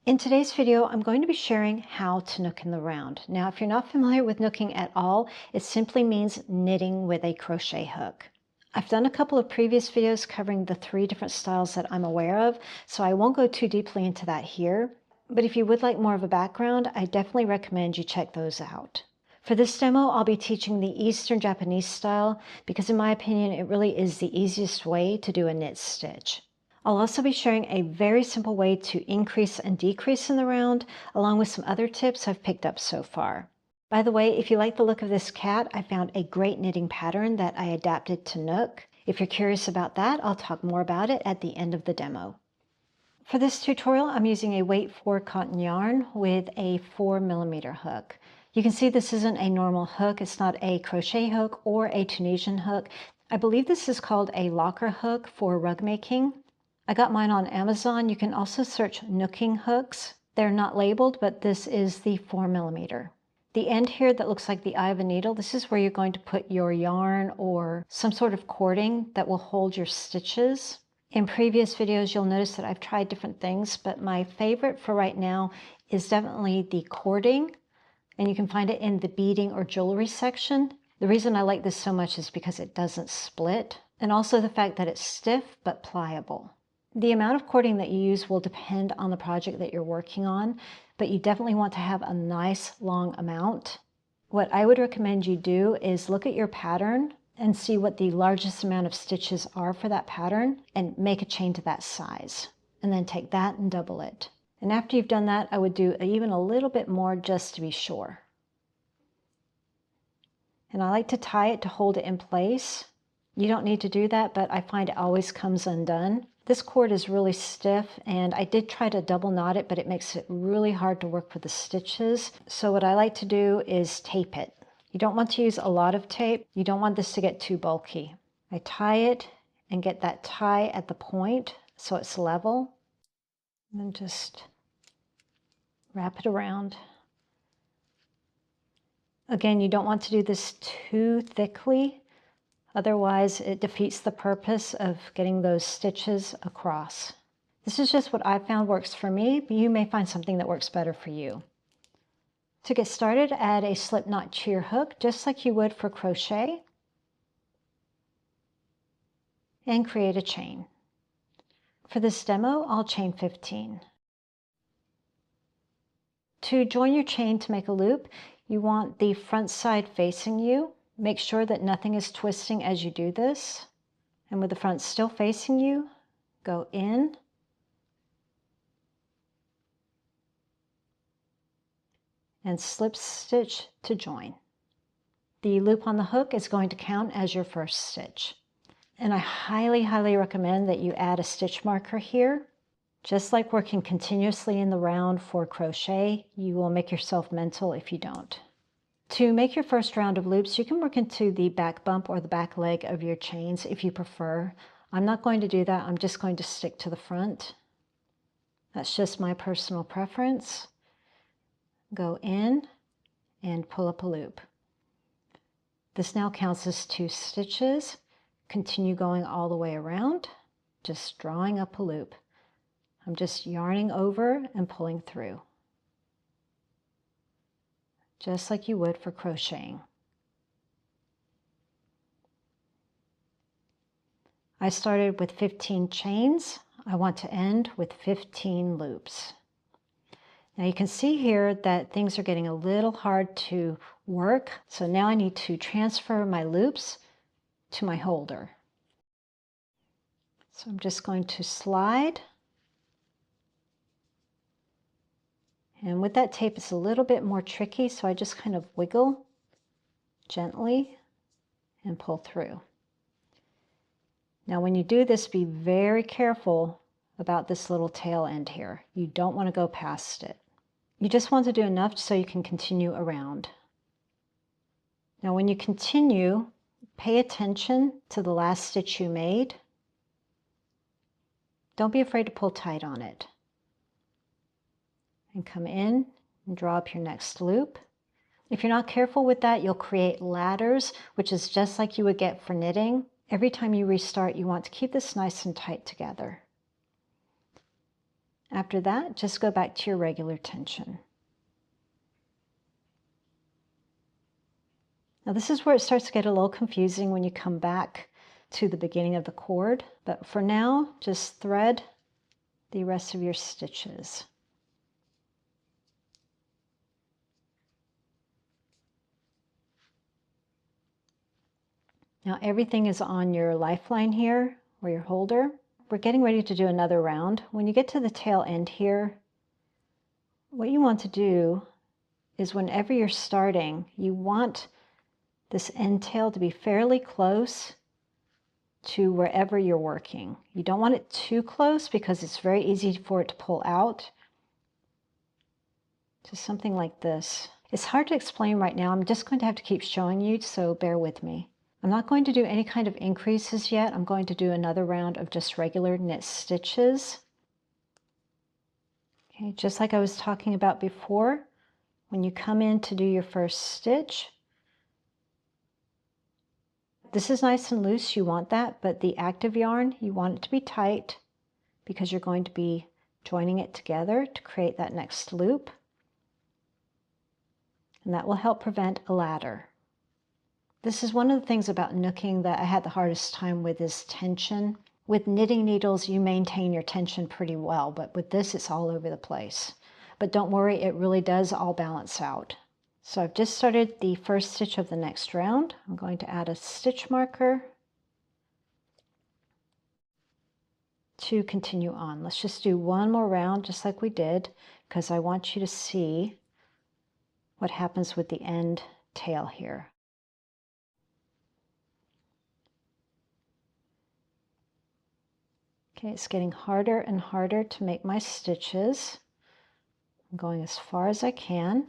In today's video, I'm going to be sharing how to nook in the round. Now, if you're not familiar with nooking at all, it simply means knitting with a crochet hook. I've done a couple of previous videos covering the 3 different styles that I'm aware of, so I won't go too deeply into that here. But if you would like more of a background, I definitely recommend you check those out. For this demo, I'll be teaching the Eastern Japanese style because in my opinion, it really is the easiest way to do a knit stitch. I'll also be sharing a very simple way to increase and decrease in the round, along with some other tips I've picked up so far. By the way, if you like the look of this cat, I found a great knitting pattern that I adapted to Knook. If you're curious about that, I'll talk more about it at the end of the demo. For this tutorial, I'm using a weight 4 cotton yarn with a 4mm hook. You can see this isn't a normal hook. It's not a crochet hook or a Tunisian hook. I believe this is called a locker hook for rug making. I got mine on Amazon. You can also search Knooking Hooks. They're not labeled, but this is the 4mm. The end here that looks like the eye of a needle, this is where you're going to put your yarn or some sort of cording that will hold your stitches. In previous videos, you'll notice that I've tried different things, but my favorite for right now is definitely the cording, and you can find it in the beading or jewelry section. The reason I like this so much is because it doesn't split, and also the fact that it's stiff but pliable. The amount of cording that you use will depend on the project that you're working on, but you definitely want to have a nice long amount. What I would recommend you do is look at your pattern and see what the largest amount of stitches are for that pattern and make a chain to that size. And then take that and double it. And after you've done that, I would do even a little bit more just to be sure. And I like to tie it to hold it in place. You don't need to do that, but I find it always comes undone. This cord is really stiff, and I did try to double knot it, but it makes it really hard to work with the stitches. So what I like to do is tape it. You don't want to use a lot of tape. You don't want this to get too bulky. I tie it and get that tie at the point so it's level. And then just wrap it around. Again, you don't want to do this too thickly. Otherwise, it defeats the purpose of getting those stitches across. This is just what I found works for me, but you may find something that works better for you. To get started, add a slip knot to your hook, just like you would for crochet, and create a chain. For this demo, I'll chain 15. To join your chain to make a loop, you want the front side facing you. Make sure that nothing is twisting as you do this. And with the front still facing you, go in and slip stitch to join. The loop on the hook is going to count as your first stitch. And I highly, highly recommend that you add a stitch marker here. Just like working continuously in the round for crochet, you will make yourself mental if you don't. To make your first round of loops, you can work into the back bump or the back leg of your chains if you prefer. I'm not going to do that. I'm just going to stick to the front. That's just my personal preference. Go in and pull up a loop. This now counts as 2 stitches. Continue going all the way around, just drawing up a loop. I'm just yarning over and pulling through, just like you would for crocheting. I started with 15 chains. I want to end with 15 loops. Now you can see here that things are getting a little hard to work. So now I need to transfer my loops to my holder. So I'm just going to slide. And with that tape, it's a little bit more tricky, so I just kind of wiggle gently and pull through. Now when you do this, be very careful about this little tail end here. You don't want to go past it. You just want to do enough so you can continue around. Now when you continue, pay attention to the last stitch you made. Don't be afraid to pull tight on it. And come in and draw up your next loop. If you're not careful with that, you'll create ladders, which is just like you would get for knitting. Every time you restart, you want to keep this nice and tight together. After that, just go back to your regular tension. Now this is where it starts to get a little confusing when you come back to the beginning of the cord, but for now, just thread the rest of your stitches. Now everything is on your lifeline here, or your holder. We're getting ready to do another round. When you get to the tail end here, what you want to do is whenever you're starting, you want this end tail to be fairly close to wherever you're working. You don't want it too close because it's very easy for it to pull out. Just something like this. It's hard to explain right now. I'm just going to have to keep showing you, so bear with me. I'm not going to do any kind of increases yet. I'm going to do another round of just regular knit stitches. Okay, just like I was talking about before, when you come in to do your first stitch, this is nice and loose, you want that, but the active yarn, you want it to be tight because you're going to be joining it together to create that next loop. And that will help prevent a ladder. This is one of the things about nooking that I had the hardest time with, is tension. With knitting needles, you maintain your tension pretty well, but with this, it's all over the place. But don't worry, it really does all balance out. So I've just started the first stitch of the next round. I'm going to add a stitch marker to continue on. Let's just do one more round just like we did, because I want you to see what happens with the end tail here. Okay, it's getting harder and harder to make my stitches. I'm going as far as I can.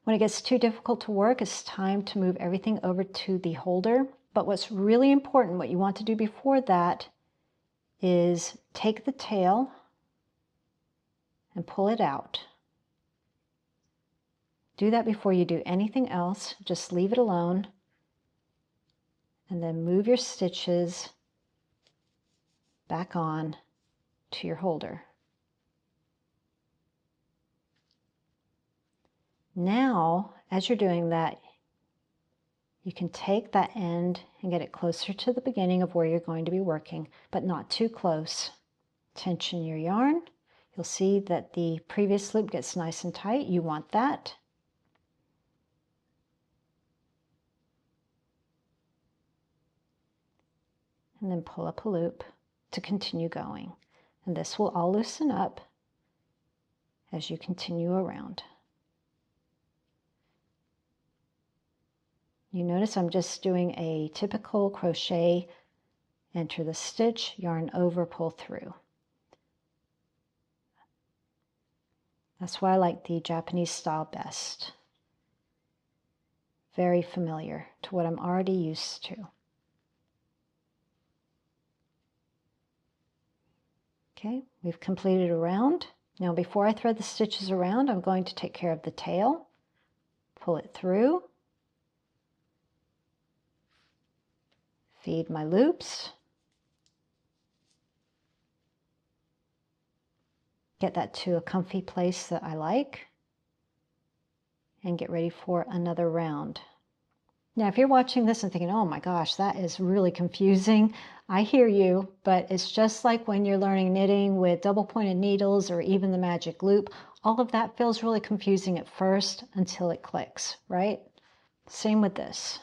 When it gets too difficult to work, it's time to move everything over to the holder. But what's really important, what you want to do before that, is take the tail and pull it out. Do that before you do anything else. Just leave it alone. And then move your stitches back on to your holder. Now, as you're doing that, you can take that end and get it closer to the beginning of where you're going to be working, but not too close. Tension your yarn. You'll see that the previous loop gets nice and tight. You want that. And then pull up a loop to continue going. And this will all loosen up as you continue around. You notice I'm just doing a typical crochet, enter the stitch, yarn over, pull through. That's why I like the Japanese style best. Very familiar to what I'm already used to. Okay, we've completed a round. Now before I thread the stitches around, I'm going to take care of the tail. Pull it through. Feed my loops. Get that to a comfy place that I like. And get ready for another round. Now, if you're watching this and thinking, oh my gosh, that is really confusing, I hear you, but it's just like when you're learning knitting with double pointed needles or even the magic loop. All of that feels really confusing at first until it clicks, right? Same with this.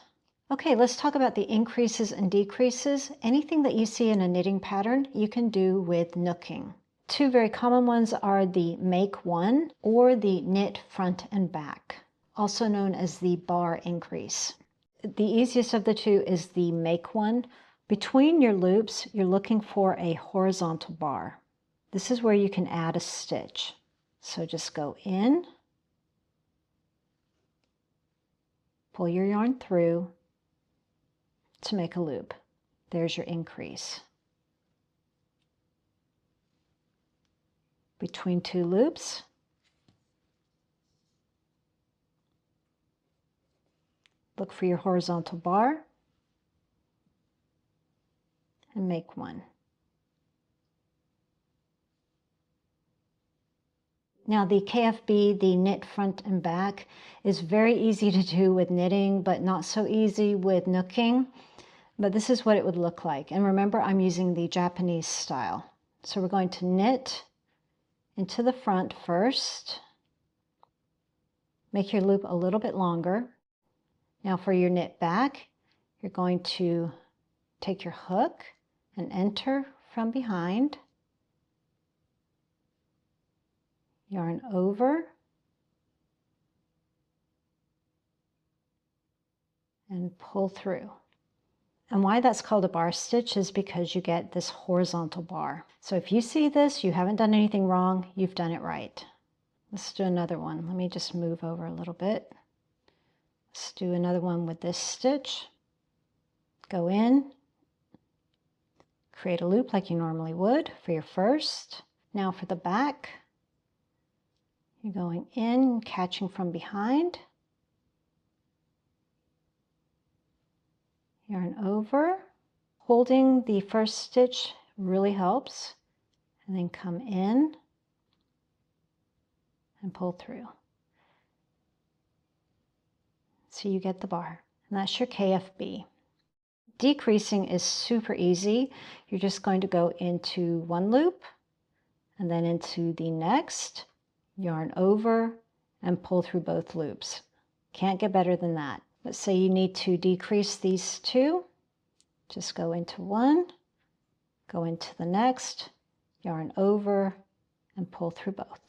Okay, let's talk about the increases and decreases. Anything that you see in a knitting pattern, you can do with nooking. Two very common ones are the make one or the knit front and back, also known as the bar increase. The easiest of the two is the make one. Between your loops, you're looking for a horizontal bar. This is where you can add a stitch. So just go in, pull your yarn through to make a loop. There's your increase. Between two loops, look for your horizontal bar and make one. Now the KFB, the knit front and back, is very easy to do with knitting, but not so easy with knooking. But this is what it would look like. And remember, I'm using the Japanese style. So we're going to knit into the front first. Make your loop a little bit longer. Now for your knit back, you're going to take your hook and enter from behind. Yarn over. And pull through. And why that's called a bar stitch is because you get this horizontal bar. So if you see this, you haven't done anything wrong, you've done it right. Let's do another one. Let me just move over a little bit. Let's do another one with this stitch. Go in, create a loop like you normally would for your first. Now for the back, you're going in, catching from behind. Yarn over. Holding the first stitch really helps. And then come in and pull through. So you get the bar. And that's your KFB. Decreasing is super easy. You're just going to go into one loop and then into the next, yarn over, and pull through both loops. Can't get better than that. Let's say you need to decrease these two. Just go into one, go into the next, yarn over, and pull through both.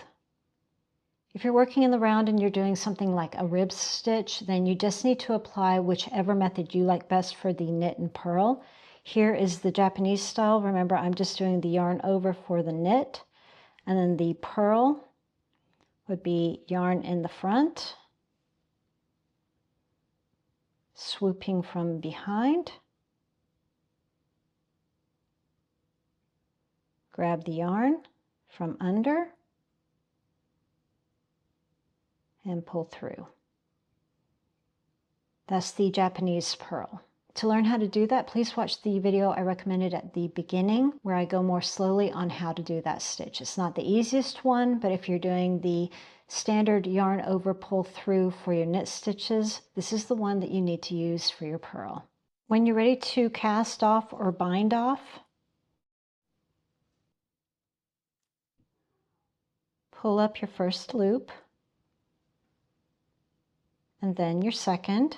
If you're working in the round and you're doing something like a rib stitch, then you just need to apply whichever method you like best for the knit and purl. Here is the Japanese style. Remember, I'm just doing the yarn over for the knit, and then the purl would be yarn in the front, swooping from behind, grab the yarn from under, and pull through. That's the Japanese purl. To learn how to do that, please watch the video I recommended at the beginning where I go more slowly on how to do that stitch. It's not the easiest one, but if you're doing the standard yarn over pull through for your knit stitches, this is the one that you need to use for your purl. When you're ready to cast off or bind off, pull up your first loop and then your second,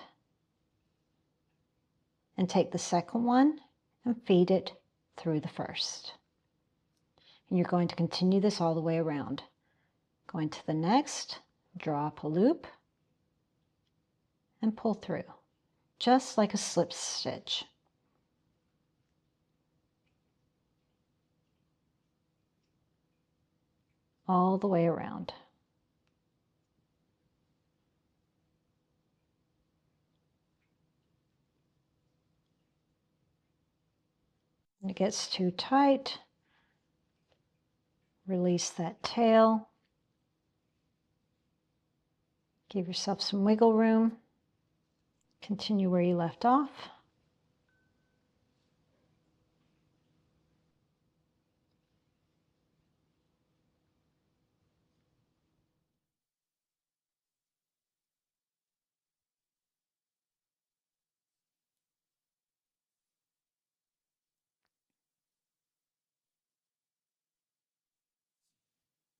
and take the second one and feed it through the first. And you're going to continue this all the way around. Go into the next, draw up a loop, and pull through, just like a slip stitch. All the way around. When it gets too tight, release that tail. Give yourself some wiggle room. Continue where you left off.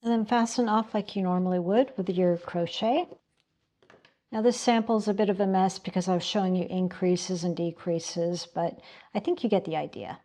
And then fasten off like you normally would with your crochet. Now this sample is a bit of a mess because I was showing you increases and decreases, but I think you get the idea.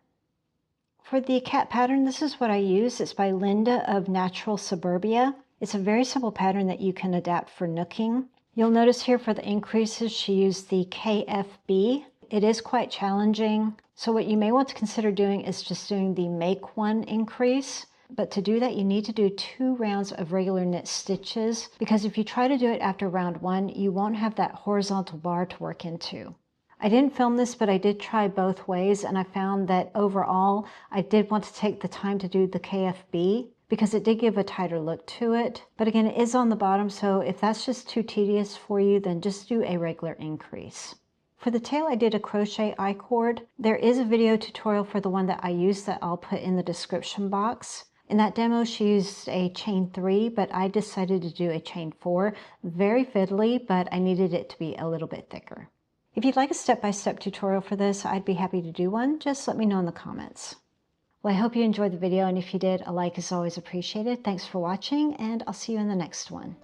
For the cat pattern, this is what I use. It's by Linda of Natural Suburbia. It's a very simple pattern that you can adapt for nooking. You'll notice here for the increases, she used the KFB. It is quite challenging. So what you may want to consider doing is just doing the make one increase. But to do that, you need to do 2 rounds of regular knit stitches, because if you try to do it after round 1, you won't have that horizontal bar to work into. I didn't film this, but I did try both ways, and I found that overall, I did want to take the time to do the KFB because it did give a tighter look to it. But again, it is on the bottom, so if that's just too tedious for you, then just do a regular increase. For the tail, I did a crochet I-cord. There is a video tutorial for the one that I used that I'll put in the description box. In that demo, she used a chain 3, but I decided to do a chain 4. Very fiddly, but I needed it to be a little bit thicker. If you'd like a step-by-step tutorial for this, I'd be happy to do one. Just let me know in the comments. Well, I hope you enjoyed the video, and if you did, a like is always appreciated. Thanks for watching, and I'll see you in the next one.